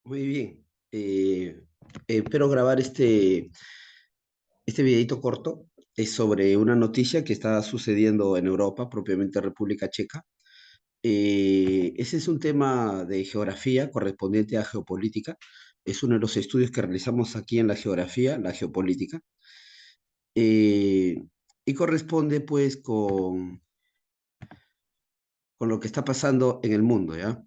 Muy bien. Espero grabar este videito corto. Es sobre una noticia que está sucediendo en Europa, propiamente República Checa. Ese es un tema de geografía correspondiente a geopolítica. Es uno de los estudios que realizamos aquí en la geografía, la geopolítica. Eh, y corresponde pues con lo que está pasando en el mundo, ¿ya?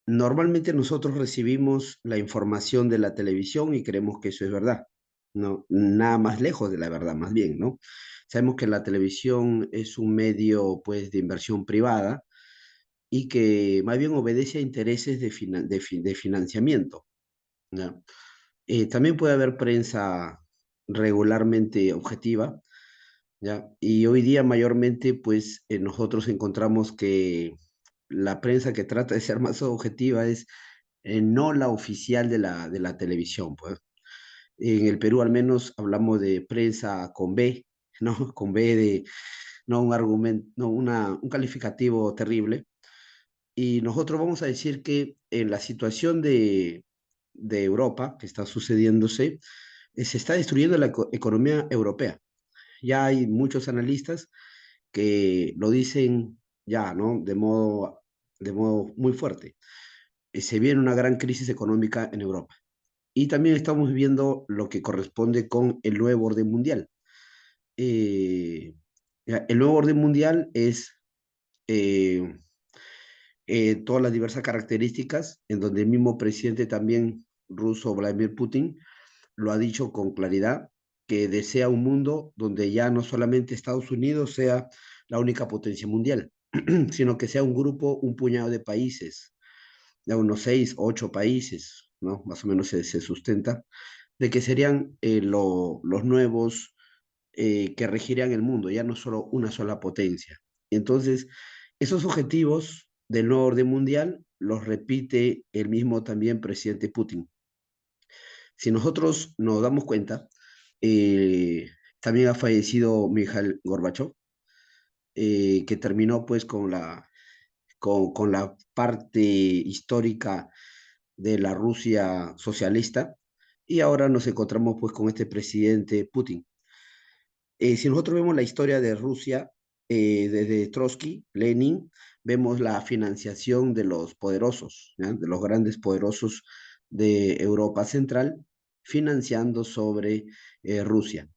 Normalmente nosotros recibimos la información de la televisión y creemos que eso es verdad. No, nada más lejos de la verdad, más bien, ¿no? Sabemos que la televisión es un medio, pues, de inversión privada y que más bien obedece a intereses de financiamiento, ¿ya? También puede haber prensa regularmente objetiva, ¿ya? Y hoy día mayormente, pues, nosotros encontramos que la prensa que trata de ser más objetiva es no la oficial de la televisión, pues. En el Perú al menos hablamos de prensa con B, ¿no? Con B de, no un argumento, no un calificativo terrible. Y nosotros vamos a decir que en la situación de Europa que está sucediéndose, se está destruyendo la economía europea. Ya hay muchos analistas que lo dicen ya, ¿no? De modo muy fuerte. Se viene una gran crisis económica en Europa. Y también estamos viviendo lo que corresponde con el nuevo orden mundial. Ya, el nuevo orden mundial es eh, todas las diversas características, en donde el mismo presidente también ruso, Vladimir Putin, lo ha dicho con claridad, que desea un mundo donde ya no solamente Estados Unidos sea la única potencia mundial, sino que sea un grupo, un puñado de países, de unos 6, 8 países, ¿no? Más o menos se sustenta, de que serían los nuevos que regirían el mundo, ya no solo una sola potencia. Entonces, esos objetivos del nuevo orden mundial los repite el mismo también presidente Putin. Si nosotros nos damos cuenta, eh, también ha fallecido Mikhail Gorbachev, que terminó pues con la parte histórica de la Rusia socialista, y ahora nos encontramos pues con este presidente Putin. Si nosotros vemos la historia de Rusia, desde Trotsky, Lenin, vemos la financiación de los poderosos, ¿ya? De los grandes poderosos de Europa Central, financiando sobre Rusia.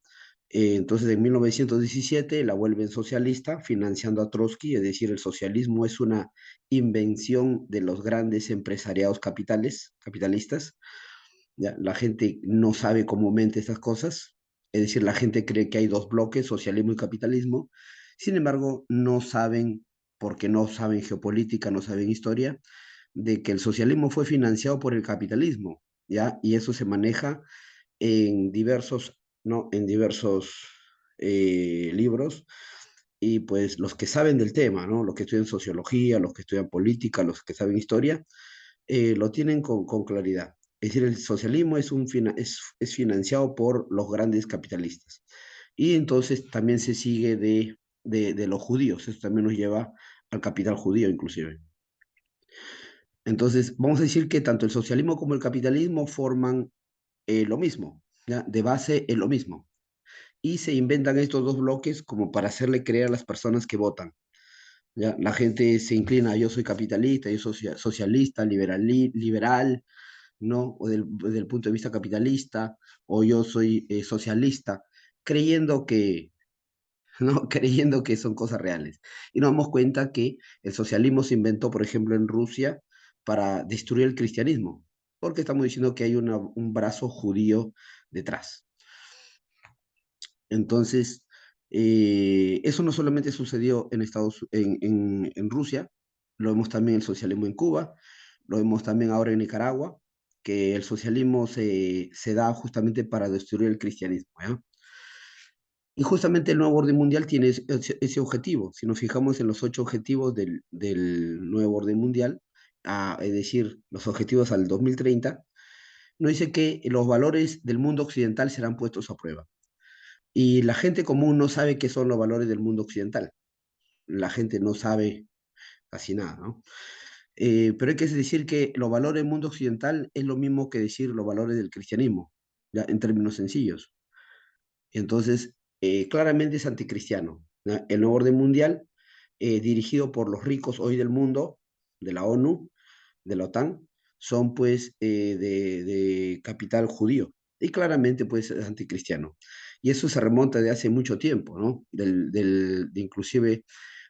Entonces, en 1917 la vuelven socialista, financiando a Trotsky, es decir, el socialismo es una invención de los grandes empresariados capitalistas. ¿Ya? La gente no sabe comúnmente estas cosas, es decir, la gente cree que hay dos bloques, socialismo y capitalismo. Sin embargo, no saben, porque no saben geopolítica, no saben historia, de que el socialismo fue financiado por el capitalismo, ¿ya? Y eso se maneja en diversos, ¿no? En diversos libros, y pues los que saben del tema, ¿no? Los que estudian sociología, los que estudian política, los que saben historia, lo tienen con claridad. Es decir, el socialismo es financiado por los grandes capitalistas. Y entonces también se sigue de los judíos. Eso también nos lleva al capital judío, inclusive. Entonces, vamos a decir que tanto el socialismo como el capitalismo forman lo mismo, ¿ya? De base es lo mismo. Y se inventan estos dos bloques como para hacerle creer a las personas que votan. ¿Ya? La gente se inclina, yo soy capitalista, yo soy socialista, liberal, ¿no? O desde el punto de vista capitalista, o yo soy socialista, creyendo que, ¿no? Creyendo que son cosas reales. Y nos damos cuenta que el socialismo se inventó, por ejemplo, en Rusia para destruir el cristianismo, porque estamos diciendo que hay un brazo judío detrás. Entonces, eso no solamente sucedió en Rusia, lo vemos también el socialismo en Cuba, lo vemos también ahora en Nicaragua, que el socialismo se da justamente para destruir el cristianismo, ¿ya? Y justamente el nuevo orden mundial tiene ese objetivo. Si nos fijamos en los 8 objetivos del nuevo orden mundial, es decir, los objetivos al 2030, nos dice que los valores del mundo occidental serán puestos a prueba. Y la gente común no sabe qué son los valores del mundo occidental. La gente no sabe casi nada, ¿no? Pero hay que decir que los valores del mundo occidental es lo mismo que decir los valores del cristianismo, ¿ya? En términos sencillos. Entonces, claramente es anticristiano, ¿ya? El nuevo orden mundial, dirigido por los ricos hoy del mundo, de la ONU, de la OTAN, son pues de capital judío y claramente pues es anticristiano. Y eso se remonta de hace mucho tiempo, ¿no? De inclusive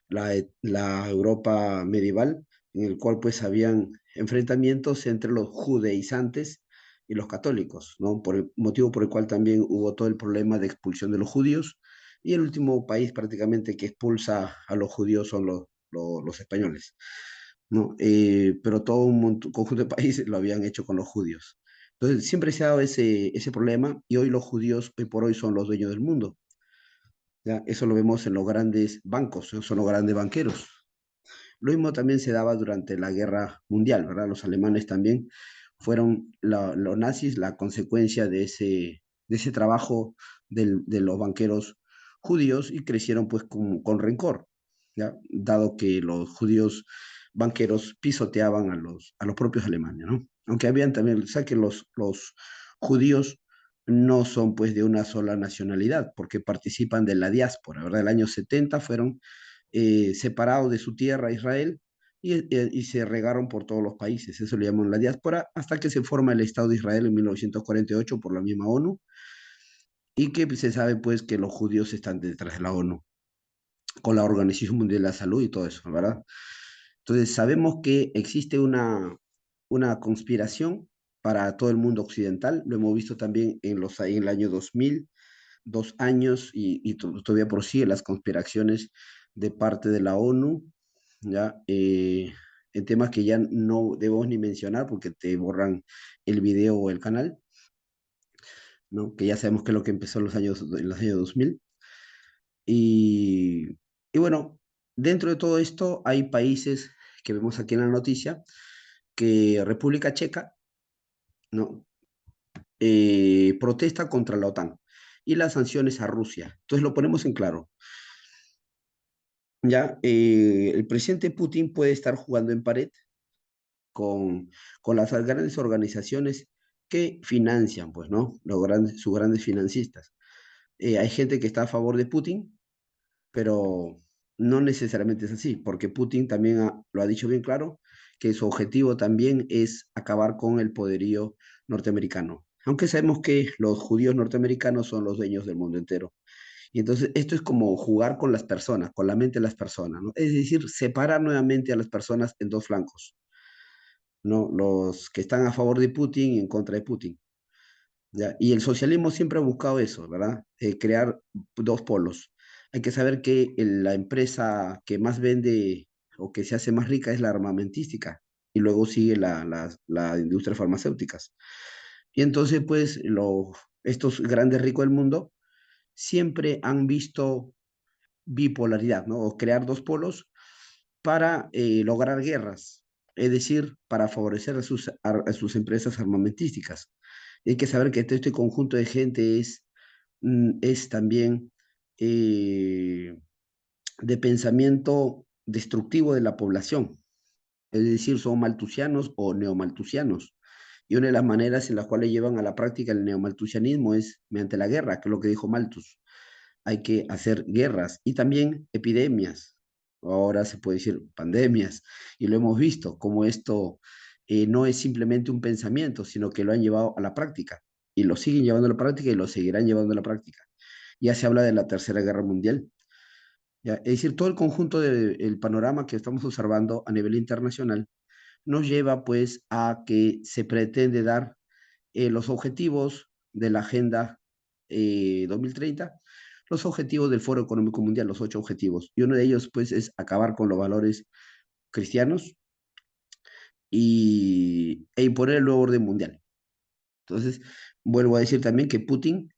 la Europa medieval, en el cual pues habían enfrentamientos entre los judaizantes y los católicos, ¿no? Por el motivo por el cual también hubo todo el problema de expulsión de los judíos, y el último país prácticamente que expulsa a los judíos son los españoles, ¿no? Pero todo un conjunto de países lo habían hecho con los judíos. Entonces siempre se ha dado ese problema, y hoy los judíos, hoy por hoy, son los dueños del mundo. ¿Ya? Eso lo vemos en los grandes bancos, ¿no? Son los grandes banqueros. Lo mismo también se daba durante la Guerra Mundial, ¿verdad? Los alemanes también fueron los nazis la consecuencia de ese trabajo de los banqueros judíos, y crecieron pues con rencor, ¿ya? Dado que los judíos banqueros pisoteaban a los propios alemanes, ¿no? Aunque habían también, o sea que los judíos no son pues de una sola nacionalidad, porque participan de la diáspora, ¿verdad? El año 70 fueron separados de su tierra, Israel, y se regaron por todos los países. Eso le llaman la diáspora, hasta que se forma el Estado de Israel en 1948 por la misma ONU, y que se sabe pues que los judíos están detrás de la ONU, con la Organización Mundial de la Salud y todo eso, ¿verdad? Entonces sabemos que existe una conspiración para todo el mundo occidental. Lo hemos visto también en el año 2000, 2 años, y todavía prosigue las conspiraciones de parte de la ONU, ¿ya? En temas que ya no debemos ni mencionar porque te borran el video o el canal, ¿no? Que ya sabemos que es lo que empezó en los años 2000. Y, y bueno, dentro de todo esto hay países que vemos aquí en la noticia, que República Checa, ¿no? Protesta contra la OTAN y las sanciones a Rusia. Entonces lo ponemos en claro. Ya, el presidente Putin puede estar jugando en pared con, con las grandes organizaciones que financian, pues, ¿no? Sus grandes financistas. Hay gente que está a favor de Putin, pero no necesariamente es así, porque Putin también lo ha dicho bien claro, que su objetivo también es acabar con el poderío norteamericano. Aunque sabemos que los judíos norteamericanos son los dueños del mundo entero. Y entonces esto es como jugar con las personas, con la mente de las personas, ¿no? Es decir, separar nuevamente a las personas en dos flancos, ¿no? Los que están a favor de Putin y en contra de Putin, ¿ya? Y el socialismo siempre ha buscado eso, ¿verdad? Crear dos polos. Hay que saber que la empresa que más vende o que se hace más rica es la armamentística, y luego sigue la industria farmacéuticas. Y entonces, pues, estos grandes ricos del mundo siempre han visto bipolaridad, ¿no? O crear dos polos para lograr guerras, es decir, para favorecer a sus empresas armamentísticas. Y hay que saber que todo este conjunto de gente es también eh, de pensamiento destructivo de la población, es decir, son maltusianos o neomaltusianos. Y una de las maneras en las cuales llevan a la práctica el neomaltusianismo es mediante la guerra, que es lo que dijo Malthus. Hay que hacer guerras y también epidemias, ahora se puede decir pandemias, y lo hemos visto, como esto no es simplemente un pensamiento, sino que lo han llevado a la práctica, y lo siguen llevando a la práctica y lo seguirán llevando a la práctica. Ya se habla de la Tercera Guerra Mundial. ¿Ya? Es decir, todo el conjunto del panorama que estamos observando a nivel internacional nos lleva pues a que se pretende dar los objetivos de la Agenda 2030, los objetivos del Foro Económico Mundial, los 8 objetivos. Y uno de ellos, pues, es acabar con los valores cristianos e imponer el nuevo orden mundial. Entonces, vuelvo a decir también que Putin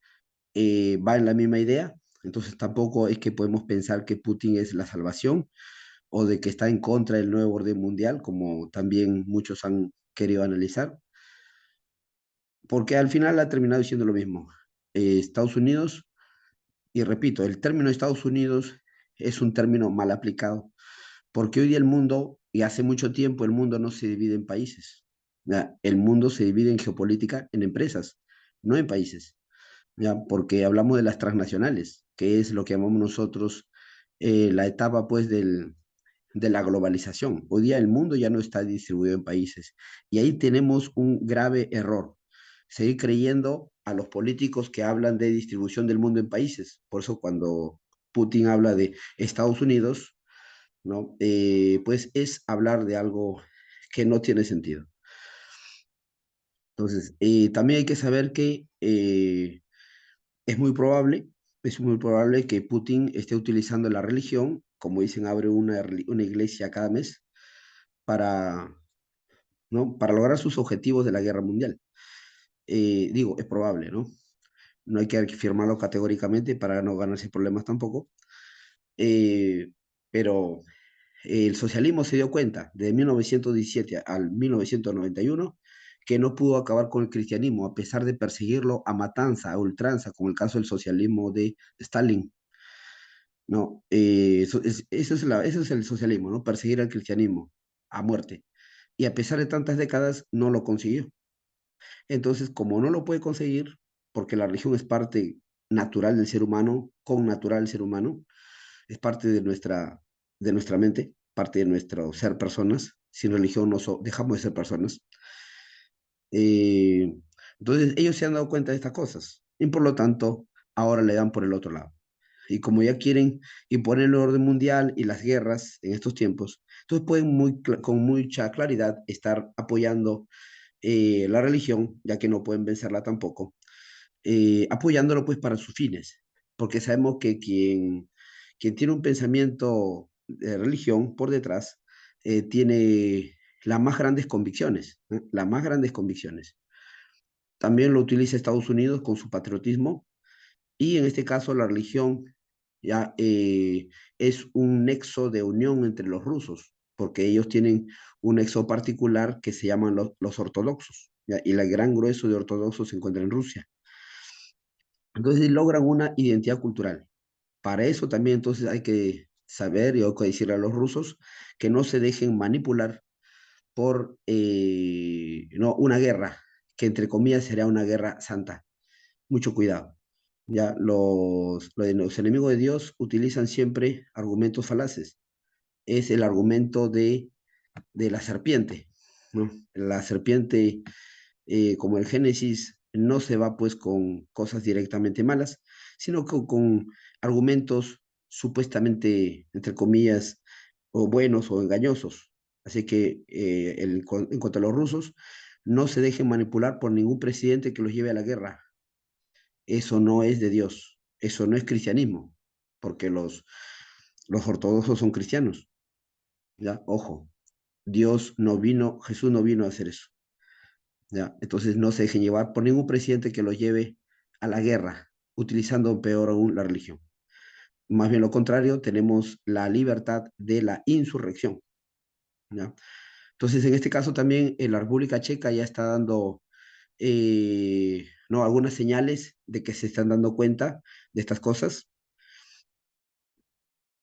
va en la misma idea. Entonces, tampoco es que podemos pensar que Putin es la salvación o de que está en contra del nuevo orden mundial, como también muchos han querido analizar, porque al final ha terminado diciendo lo mismo. Estados Unidos, y repito, el término Estados Unidos es un término mal aplicado, porque hoy día el mundo, y hace mucho tiempo el mundo no se divide en países. ¿Ya? El mundo se divide en geopolítica, en empresas, no en países. ¿Ya? Porque hablamos de las transnacionales, que es lo que llamamos nosotros la etapa pues de la globalización. Hoy día el mundo ya no está distribuido en países y ahí tenemos un grave error. Seguir creyendo a los políticos que hablan de distribución del mundo en países. Por eso cuando Putin habla de Estados Unidos, ¿no? Pues es hablar de algo que no tiene sentido. Entonces, también hay que saber que es muy probable, es muy probable que Putin esté utilizando la religión, como dicen, abre una iglesia cada mes para, ¿no? Para lograr sus objetivos de la guerra mundial. Digo, es probable, ¿no? No hay que afirmarlo categóricamente para no ganarse problemas tampoco, eh, pero el socialismo se dio cuenta de 1917 al 1991 que no pudo acabar con el cristianismo a pesar de perseguirlo a matanza, a ultranza, como el caso del socialismo de Stalin. No, eso es el socialismo, ¿no? Perseguir al cristianismo a muerte. Y a pesar de tantas décadas, no lo consiguió. Entonces, como no lo puede conseguir, porque la religión es parte natural del ser humano, con natural del ser humano, es parte de nuestra mente, parte de nuestro ser personas. Sin religión dejamos de ser personas. Eh, entonces, ellos se han dado cuenta de estas cosas y por lo tanto, ahora le dan por el otro lado. Y como ya quieren imponer el orden mundial y las guerras en estos tiempos, entonces pueden con mucha claridad estar apoyando la religión, ya que no pueden vencerla tampoco, apoyándolo pues para sus fines, porque sabemos que quien tiene un pensamiento de religión por detrás, tiene las más grandes convicciones, ¿no? Las más grandes convicciones. También lo utiliza Estados Unidos con su patriotismo y en este caso la religión ya es un nexo de unión entre los rusos, porque ellos tienen un nexo particular que se llaman los ortodoxos, ¿ya? Y el gran grueso de ortodoxos se encuentra en Rusia. Entonces logran una identidad cultural. Para eso también entonces hay que saber y hay que decirle a los rusos que no se dejen manipular por no, una guerra, que entre comillas será una guerra santa. Mucho cuidado. Ya los enemigos de Dios utilizan siempre argumentos falaces. Es el argumento de la serpiente, ¿no? La serpiente, como el Génesis, no se va pues con cosas directamente malas, sino con argumentos supuestamente, entre comillas, o buenos o engañosos. Así que en cuanto a los rusos, no se dejen manipular por ningún presidente que los lleve a la guerra. Eso no es de Dios, eso no es cristianismo, porque los ortodoxos son cristianos, ¿ya? Ojo, Jesús no vino a hacer eso. ¿Ya? Entonces no se dejen llevar por ningún presidente que los lleve a la guerra, utilizando peor aún la religión. Más bien lo contrario, tenemos la libertad de la insurrección. ¿Ya? Entonces, en este caso también la República Checa ya está dando no, algunas señales de que se están dando cuenta de estas cosas.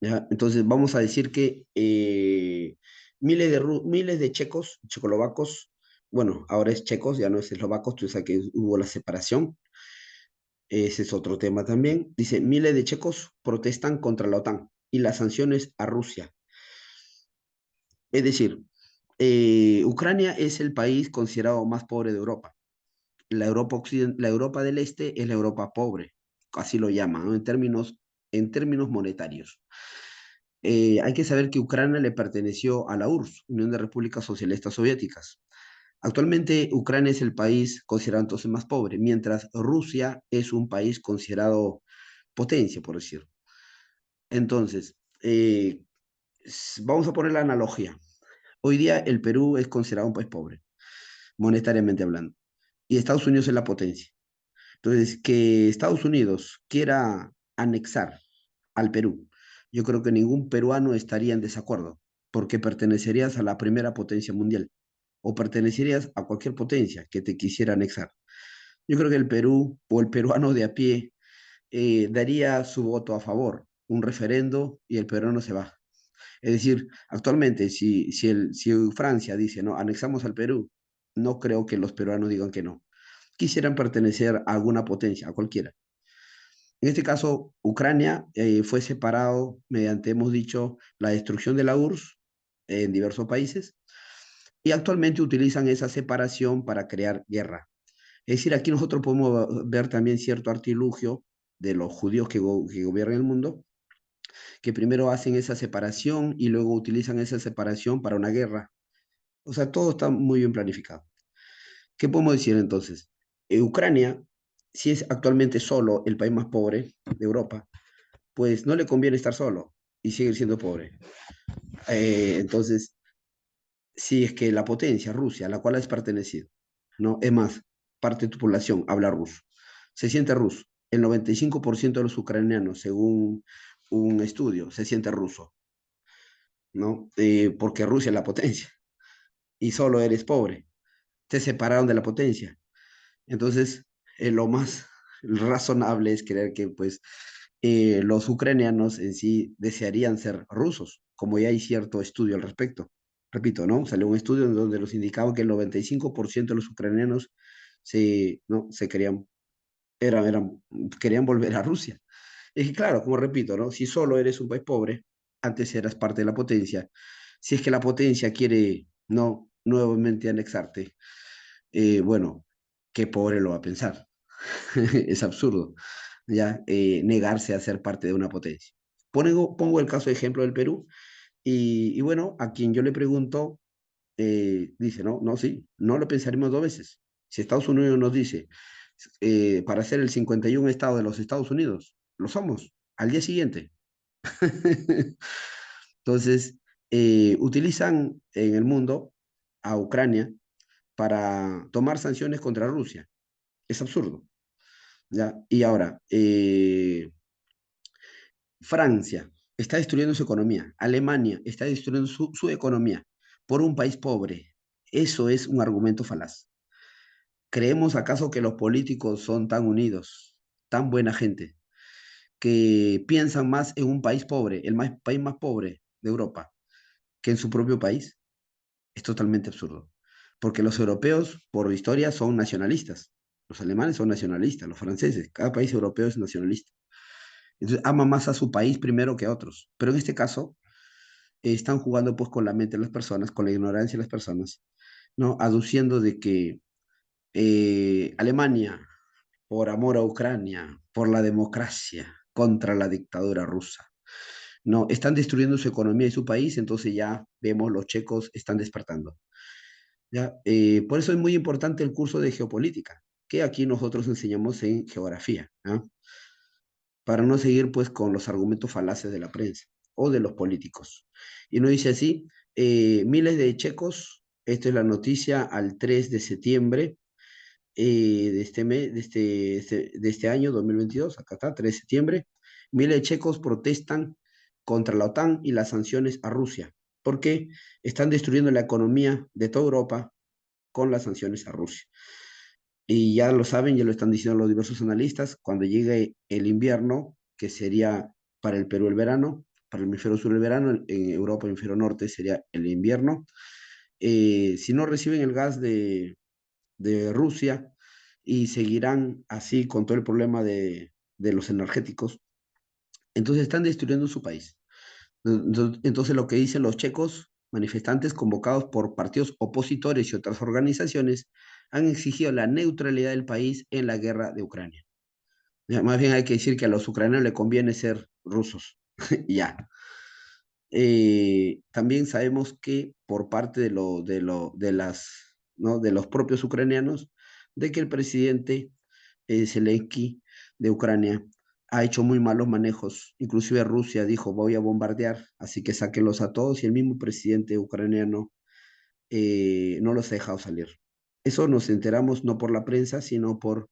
¿Ya? Entonces, vamos a decir que miles de checos, checoslovacos, bueno, ahora es checos, ya no es eslovacos, tú sabes que hubo la separación. Ese es otro tema también. Dice, miles de checos protestan contra la OTAN y las sanciones a Rusia. Es decir, Ucrania es el país considerado más pobre de Europa. La Europa del Este es la Europa pobre, así lo llaman, ¿no? En términos monetarios. Hay que saber que Ucrania le perteneció a la URSS, Unión de Repúblicas Socialistas Soviéticas. Actualmente Ucrania es el país considerado entonces más pobre, mientras Rusia es un país considerado potencia, por decirlo. Entonces, vamos a poner la analogía. Hoy día el Perú es considerado un país pobre, monetariamente hablando, y Estados Unidos es la potencia. Entonces, que Estados Unidos quiera anexar al Perú, yo creo que ningún peruano estaría en desacuerdo, porque pertenecerías a la primera potencia mundial o pertenecerías a cualquier potencia que te quisiera anexar. Yo creo que el Perú o el peruano de a pie daría su voto a favor, un referendo y el peruano se va. Es decir, actualmente, si Francia dice, no, anexamos al Perú, no creo que los peruanos digan que no. Quisieran pertenecer a alguna potencia, a cualquiera. En este caso, Ucrania fue separado mediante, hemos dicho, la destrucción de la URSS en diversos países y actualmente utilizan esa separación para crear guerra. Es decir, aquí nosotros podemos ver también cierto artilugio de los judíos que gobiernan el mundo, que primero hacen esa separación y luego utilizan esa separación para una guerra. O sea, todo está muy bien planificado. ¿Qué podemos decir entonces? Ucrania, si es actualmente solo el país más pobre de Europa, pues no le conviene estar solo y seguir siendo pobre. Entonces, si es que la potencia, Rusia, a la cual has pertenecido, ¿no? Es más, parte de tu población habla ruso, se siente ruso. El 95% de los ucranianos, según un estudio, se siente ruso, ¿no? Porque Rusia es la potencia y solo eres pobre. Te separaron de la potencia. Entonces, lo más razonable es creer que, pues, los ucranianos en sí desearían ser rusos, como ya hay cierto estudio al respecto. Repito, ¿no? Salió un estudio en donde los indicaba que el 95% de los ucranianos ¿no? querían volver a Rusia. Es que claro, como repito, ¿no? Si solo eres un país pobre, antes eras parte de la potencia, si es que la potencia quiere, no, nuevamente anexarte, bueno, qué pobre lo va a pensar. Es absurdo, ¿ya? Negarse a ser parte de una potencia. Pongo el caso de ejemplo del Perú y bueno, a quien yo le pregunto, dice, no, no, sí, no lo pensaremos dos veces. Si Estados Unidos nos dice, para ser el 51 estado de los Estados Unidos, lo somos, al día siguiente. Entonces, utilizan en el mundo a Ucrania para tomar sanciones contra Rusia. Es absurdo. ¿Ya? Y ahora, Francia está destruyendo su economía, Alemania está destruyendo su economía por un país pobre. Eso es un argumento falaz. ¿Creemos acaso que los políticos son tan unidos, tan buena gente, que piensan más en un país pobre, país más pobre de Europa, que en su propio país? Es totalmente absurdo. Porque los europeos, por historia, son nacionalistas. Los alemanes son nacionalistas, los franceses, cada país europeo es nacionalista. Entonces, ama más a su país primero que a otros. Pero en este caso, están jugando pues con la mente de las personas, con la ignorancia de las personas, ¿no? Aduciendo de que Alemania, por amor a Ucrania, por la democracia, contra la dictadura rusa, no, están destruyendo su economía y su país, entonces ya vemos los checos están despertando. ¿Ya? Por eso es muy importante el curso de geopolítica, que aquí nosotros enseñamos en geografía, ¿ah? Para no seguir pues con los argumentos falaces de la prensa o de los políticos. Y nos dice así, miles de checos, esta es la noticia al 3 de septiembre de este mes, de este año 2022, acá está, 3 de septiembre, miles de checos protestan contra la OTAN y las sanciones a Rusia, porque están destruyendo la economía de toda Europa con las sanciones a Rusia. Y ya lo saben, ya lo están diciendo los diversos analistas, cuando llegue el invierno, que sería para el Perú el verano, para el hemisferio sur el verano, en Europa el hemisferio norte sería el invierno. Si no reciben el gas de Rusia y seguirán así con todo el problema de los energéticos, entonces están destruyendo su país. Entonces lo que dicen los checos, manifestantes convocados por partidos opositores y otras organizaciones, han exigido la neutralidad del país en la guerra de Ucrania. Ya, más bien hay que decir que a los ucranianos les conviene ser rusos. Ya. También sabemos que por parte ¿no? de los propios ucranianos, de que el presidente Zelensky de Ucrania ha hecho muy malos manejos. Inclusive Rusia dijo, voy a bombardear, así que sáquenlos a todos y el mismo presidente ucraniano no los ha dejado salir. Eso nos enteramos no por la prensa, sino por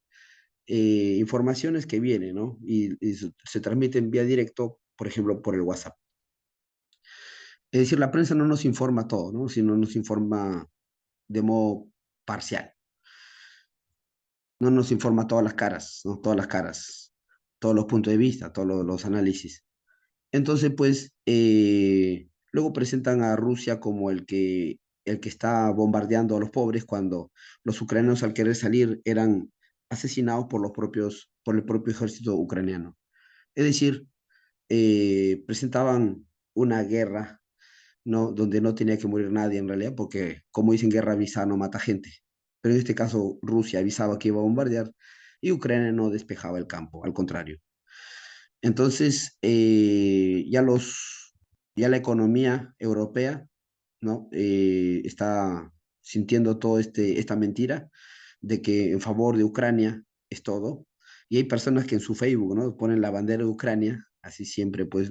informaciones que vienen, ¿no? Y se transmiten vía directo, por ejemplo, por el WhatsApp. Es decir, la prensa no nos informa todo, ¿no? Sino nos informa de modo parcial. No nos informa todas las caras, ¿no? Todas las caras, todos los puntos de vista, todos los análisis. Entonces, pues, Luego presentan a Rusia como el que está bombardeando a los pobres cuando los ucranianos al querer salir eran asesinados por por el propio ejército ucraniano. Es decir, presentaban una guerra, ¿no? Donde no tenía que morir nadie en realidad, porque como dicen, guerra avisada no mata gente. Pero en este caso Rusia avisaba que iba a bombardear y Ucrania no despejaba el campo, al contrario. Entonces, ya la economía europea, ¿no? Está sintiendo esta mentira de que en favor de Ucrania es todo. Y hay personas que en su Facebook, ¿no? Ponen la bandera de Ucrania, así siempre, pues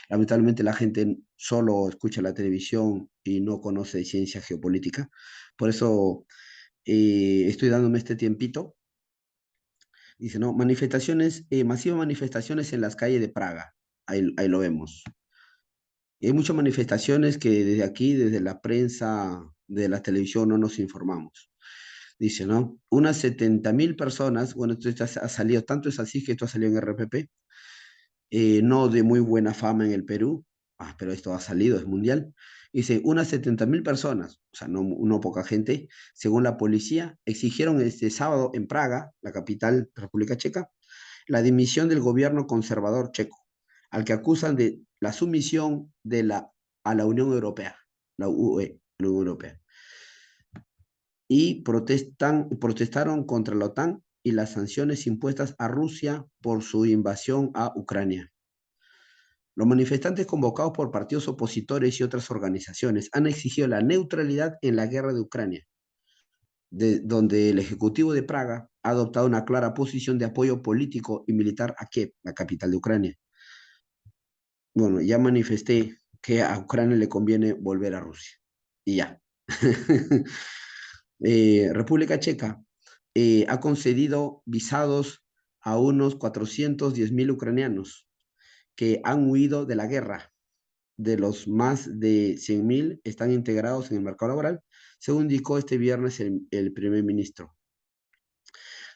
lamentablemente la gente solo escucha la televisión y no conoce ciencia geopolítica. Por eso estoy dándome este tiempito. Dice, no, masivas manifestaciones en las calles de Praga. Ahí lo vemos. Y hay muchas manifestaciones que desde aquí, desde la prensa, de la televisión, no nos informamos. Dice, ¿no? Unas 70.000 personas, bueno, esto ha salido, tanto es así que esto ha salido en RPP, no de muy buena fama en el Perú, pero esto ha salido, es mundial. Dice, unas 70.000 personas, o sea, no poca gente, según la policía, exigieron este sábado en Praga, la capital de República Checa, la dimisión del gobierno conservador checo, al que acusan de la sumisión a la Unión Europea, la UE, la Unión Europea, y protestaron contra la OTAN y las sanciones impuestas a Rusia por su invasión a Ucrania. Los manifestantes convocados por partidos opositores y otras organizaciones han exigido la neutralidad en la guerra de Ucrania, donde el Ejecutivo de Praga ha adoptado una clara posición de apoyo político y militar a Kiev, la capital de Ucrania. Bueno, ya manifesté que a Ucrania le conviene volver a Rusia. Y ya. República Checa ha concedido visados a unos 410.000 ucranianos que han huido de la guerra. De los más de 100.000 están integrados en el mercado laboral, según indicó este viernes el primer ministro.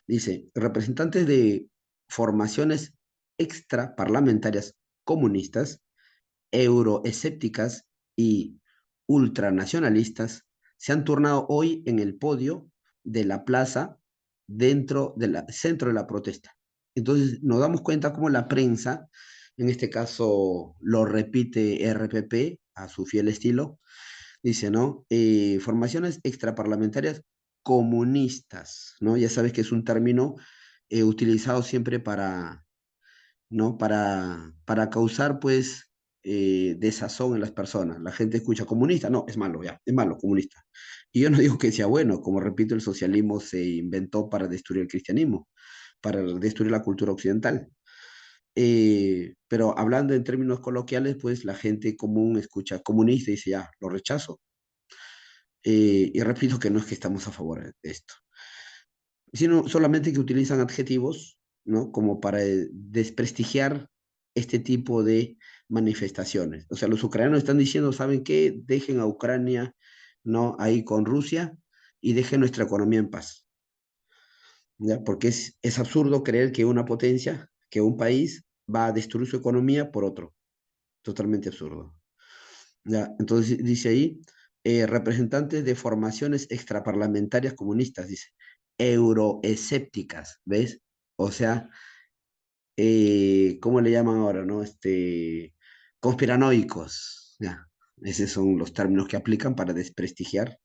Dice, representantes de formaciones extraparlamentarias comunistas, euroescépticas y ultranacionalistas se han turnado hoy en el podio de la plaza dentro del centro de la protesta. Entonces nos damos cuenta cómo la prensa, en este caso lo repite RPP a su fiel estilo, dice, ¿no? Formaciones extraparlamentarias comunistas, ¿no? Ya sabes que es un término utilizado siempre ¿no? Para causar, pues, desazón en las personas. La gente escucha comunista, no, es malo, ya, es malo, comunista. Y yo no digo que sea bueno, como repito, el socialismo se inventó para destruir el cristianismo, para destruir la cultura occidental. Pero hablando en términos coloquiales, pues la gente común escucha comunista y dice, ya, lo rechazo. Y repito que no es que estamos a favor de esto, sino solamente que utilizan adjetivos, ¿no? Como para desprestigiar este tipo de manifestaciones. O sea, los ucranianos están diciendo, ¿saben qué? Dejen a Ucrania, ¿no? Ahí con Rusia y dejen nuestra economía en paz, ¿ya? Porque es absurdo creer que una potencia, que un país va a destruir su economía por otro. Totalmente absurdo. ¿Ya? Entonces dice ahí, representantes de formaciones extraparlamentarias comunistas, dice, euroescépticas, ¿ves? O sea, ¿cómo le llaman ahora, no? Conspiranoicos, ¿ya? Esos son los términos que aplican para desprestigiar,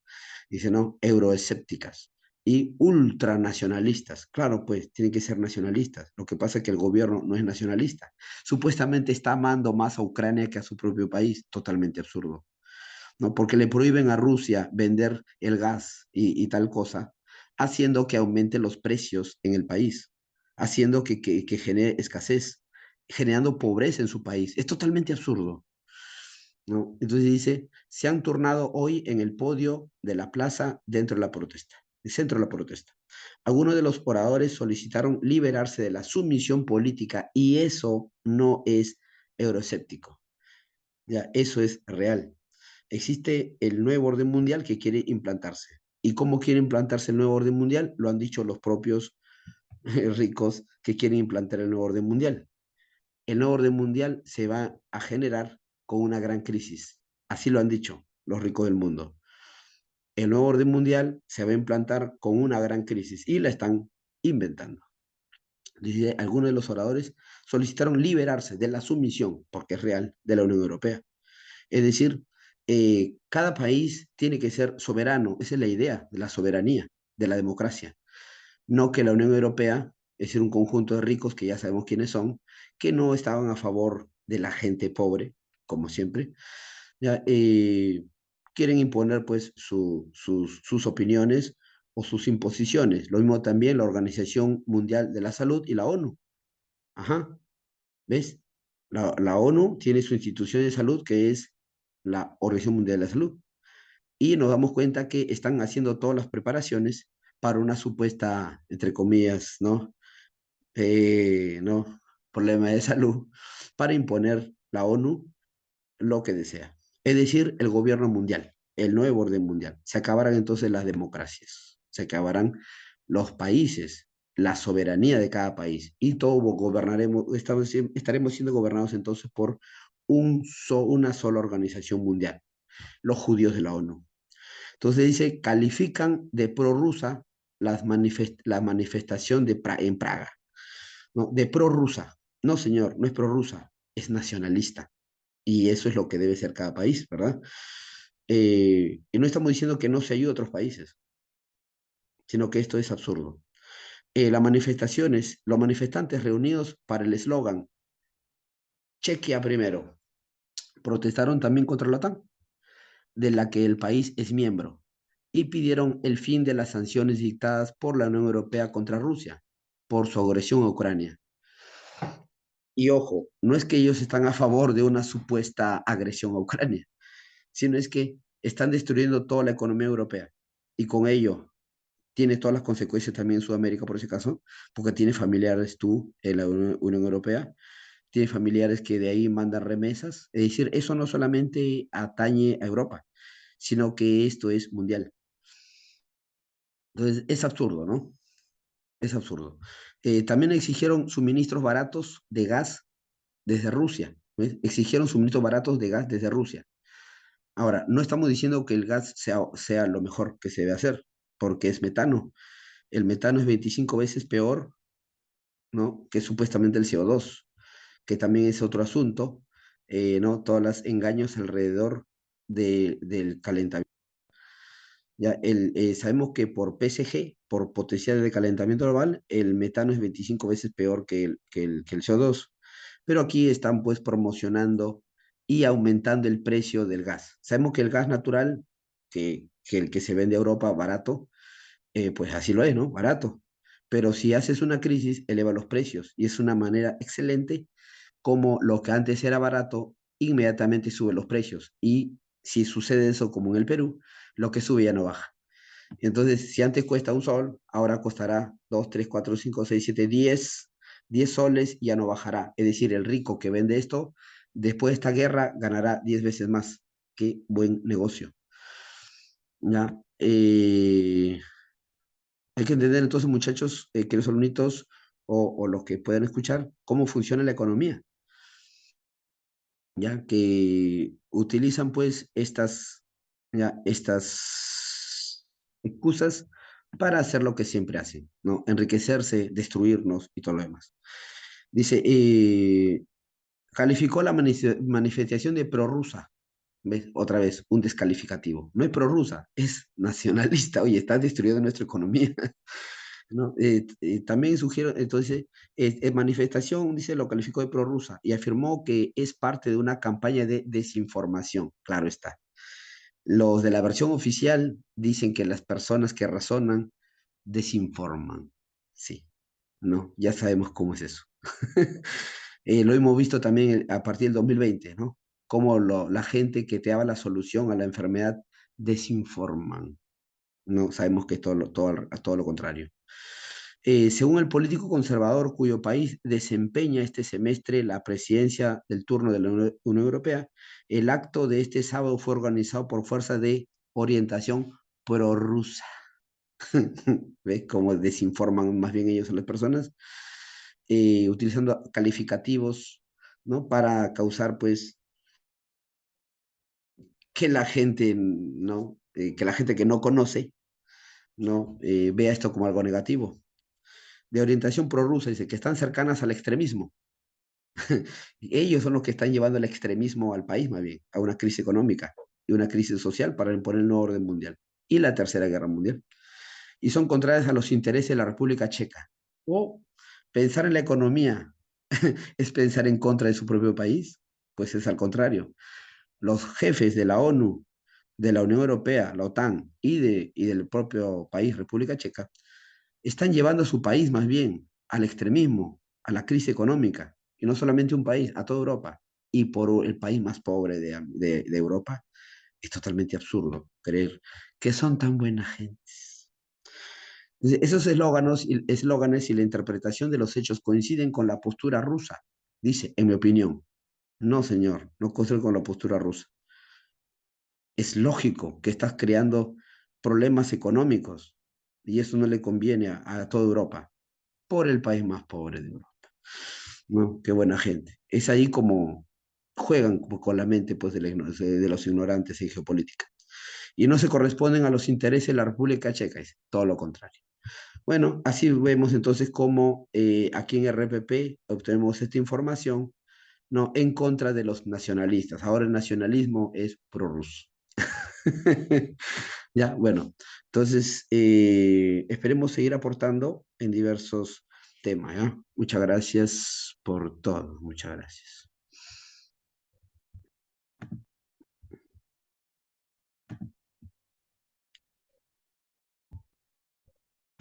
dice, ¿no? Euroescépticas. Y ultranacionalistas. Claro, pues tienen que ser nacionalistas. Lo que pasa es que el gobierno no es nacionalista. Supuestamente está amando más a Ucrania que a su propio país. Totalmente absurdo. ¿No? Porque le prohíben a Rusia vender el gas y tal cosa, haciendo que aumente los precios en el país, haciendo que genere escasez, generando pobreza en su país. Es totalmente absurdo, ¿no? Entonces dice, se han turnado hoy en el podio de la plaza dentro de la protesta, el centro de la protesta. Algunos de los oradores solicitaron liberarse de la sumisión política y eso no es euroescéptico, ya, eso es real. Existe el nuevo orden mundial que quiere implantarse. ¿Y cómo quiere implantarse el nuevo orden mundial? Lo han dicho los propios ricos que quieren implantar el nuevo orden mundial. El nuevo orden mundial se va a generar con una gran crisis. Así lo han dicho los ricos del mundo. El nuevo orden mundial se va a implantar con una gran crisis y la están inventando. Dice, algunos de los oradores solicitaron liberarse de la sumisión, porque es real, de la Unión Europea. Es decir, cada país tiene que ser soberano. Esa es la idea de la soberanía, de la democracia. No que la Unión Europea, es decir, un conjunto de ricos que ya sabemos quiénes son, que no estaban a favor de la gente pobre, como siempre, ya, quieren imponer pues sus opiniones o sus imposiciones. Lo mismo también la Organización Mundial de la Salud y la ONU. Ajá, ¿ves? La ONU tiene su institución de salud que es la Organización Mundial de la Salud. Y nos damos cuenta que están haciendo todas las preparaciones para una supuesta, entre comillas, ¿no? Problema de salud, para imponer la ONU lo que desea. Es decir, el gobierno mundial, el nuevo orden mundial. Se acabarán entonces las democracias, se acabarán los países, la soberanía de cada país y todos gobernaremos, estaremos siendo gobernados entonces por una sola organización mundial, los judíos de la ONU. Entonces dice, califican de prorrusa la manifestación en Praga, ¿no? De prorrusa. No, señor, no es prorrusa, es nacionalista. Y eso es lo que debe ser cada país, ¿verdad? Y no estamos diciendo que no se ayude a otros países, sino que esto es absurdo. Las manifestaciones, los manifestantes reunidos para el eslogan Chequia primero, protestaron también contra la OTAN, de la que el país es miembro, y pidieron el fin de las sanciones dictadas por la Unión Europea contra Rusia por su agresión a Ucrania. Y ojo, no es que ellos están a favor de una supuesta agresión a Ucrania, sino es que están destruyendo toda la economía europea. Y con ello tiene todas las consecuencias también en Sudamérica, por ese caso, porque tiene familiares tú en la Unión Europea, tiene familiares que de ahí mandan remesas. Es decir, eso no solamente atañe a Europa, sino que esto es mundial. Entonces, es absurdo, ¿no? Es absurdo. También exigieron suministros baratos de gas desde Rusia. ¿Ves? Exigieron suministros baratos de gas desde Rusia. Ahora, no estamos diciendo que el gas sea lo mejor que se debe hacer, porque es metano. El metano es 25 veces peor, ¿no? Que supuestamente el CO2, que también es otro asunto, ¿no? Todos los engaños alrededor del calentamiento. Ya, sabemos que por PSG, por potencial de calentamiento global, el metano es 25 veces peor que el CO2. Pero aquí están pues promocionando y aumentando el precio del gas. Sabemos que el gas natural, que el que se vende a Europa barato, pues así lo es, ¿no? Barato. Pero si haces una crisis, eleva los precios y es una manera excelente como lo que antes era barato, inmediatamente sube los precios. Y si sucede eso como en el Perú, lo que sube ya no baja. Entonces, si antes cuesta un sol, ahora costará 2, 3, 4, 5, 6, 7, 10 soles y ya no bajará. Es decir, el rico que vende esto, después de esta guerra, ganará 10 veces más. Qué buen negocio. ¿Ya? Hay que entender entonces, muchachos, queridos alumnitos o los que puedan escuchar, cómo funciona la economía, ya que utilizan pues estas excusas para hacer lo que siempre hacen, ¿no? Enriquecerse, destruirnos y todo lo demás. Dice, calificó la manifestación de prorrusa. ¿Ves? Otra vez, un descalificativo. No es prorrusa, es nacionalista. Oye, está destruyendo nuestra economía. ¿No? También sugiero, entonces, manifestación, dice, lo calificó de prorrusa y afirmó que es parte de una campaña de desinformación, claro está. Los de la versión oficial dicen que las personas que razonan desinforman. Sí, no, ya sabemos cómo es eso. Lo hemos visto también a partir del 2020, ¿no? Cómo la gente que te daba la solución a la enfermedad desinforman. No, sabemos que es todo lo contrario. Según el político conservador cuyo país desempeña este semestre la presidencia del turno de la Unión Europea, el acto de este sábado fue organizado por fuerzas de orientación prorrusa. ¿Ves cómo desinforman más bien ellos a las personas? Utilizando calificativos, ¿no? Para causar, pues, que la gente, ¿no? Que la gente que no conoce, ¿no? Vea esto como algo negativo. De orientación prorrusa, dice que están cercanas al extremismo. Ellos son los que están llevando el extremismo al país, más bien, a una crisis económica y una crisis social para imponer el nuevo orden mundial y la Tercera Guerra Mundial. Y son contrarias a los intereses de la República Checa. O pensar en la economía es pensar en contra de su propio país, pues es al contrario. Los jefes de la ONU, de la Unión Europea, la OTAN y del propio país, República Checa, están llevando a su país más bien al extremismo, a la crisis económica, y no solamente un país, a toda Europa. Y por el país más pobre de Europa, es totalmente absurdo creer que son tan buena gente. Esos eslóganes y la interpretación de los hechos coinciden con la postura rusa, dice, en mi opinión. No, señor, no coincide con la postura rusa. Es lógico que estás creando problemas económicos y eso no le conviene a toda Europa, por el país más pobre de Europa. ¿No? Qué buena gente. Es ahí como juegan con la mente pues, de los ignorantes en geopolítica. Y no se corresponden a los intereses de la República Checa, es todo lo contrario. Bueno, así vemos entonces cómo aquí en RPP obtenemos esta información, ¿no? En contra de los nacionalistas. Ahora el nacionalismo es prorruso. Ya, bueno, entonces esperemos seguir aportando en diversos temas, ¿ya? Muchas gracias por todo, muchas gracias.